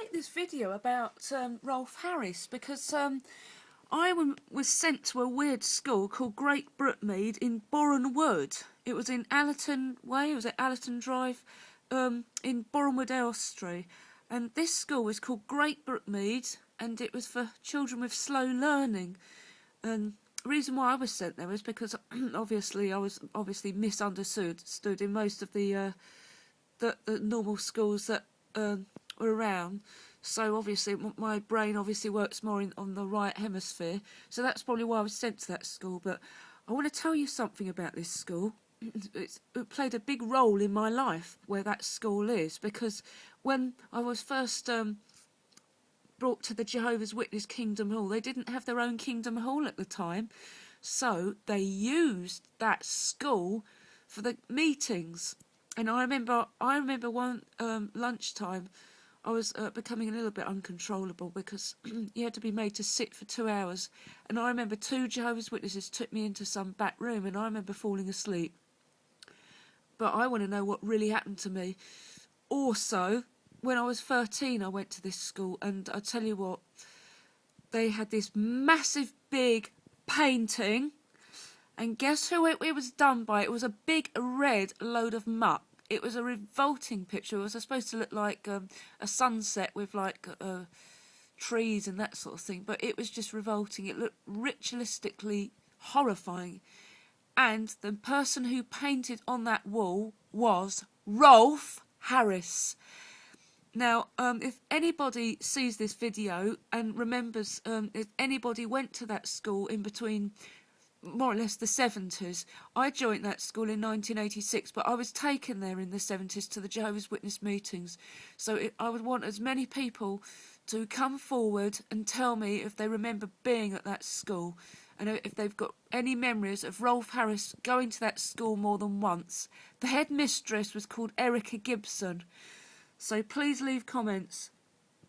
make this video about Rolf Harris because was sent to a weird school called Greatbrookmead in Bourne-Wood. It was in Allerton Way, it was at Allerton Drive in Bourne-Wood, Elstree. And this school was called Greatbrookmead, and it was for children with slow learning. And the reason why I was sent there was because obviously I was misunderstood in most of the normal schools that were around. So obviously my brain obviously works more on the right hemisphere. So that's probably why I was sent to that school. But I want to tell you something about this school. It played a big role in my life where that school is, because when I was first brought to the Jehovah's Witness Kingdom Hall, they didn't have their own Kingdom Hall at the time, so they used that school for the meetings. And I remember one lunchtime, I was becoming a little bit uncontrollable because you had to be made to sit for 2 hours. And I remember 2 Jehovah's Witnesses took me into some back room, and I remember falling asleep. But I want to know what really happened to me. Also, when I was 13, I went to this school, and I tell you what, they had this massive, big painting, and guess who it was done by? It was a big red load of muck. It was a revolting picture. It was supposed to look like a sunset with like trees and that sort of thing, but it was just revolting. It looked ritualistically horrifying. And the person who painted on that wall was Rolf Harris. Now, if anybody sees this video and remembers if anybody went to that school in between more or less the 70s, I joined that school in 1986, but I was taken there in the 70s to the Jehovah's Witness meetings. So I would want as many people to come forward and tell me if they remember being at that school, and if they've got any memories of Rolf Harris going to that school more than once. The headmistress was called Erica Gibson. So please leave comments.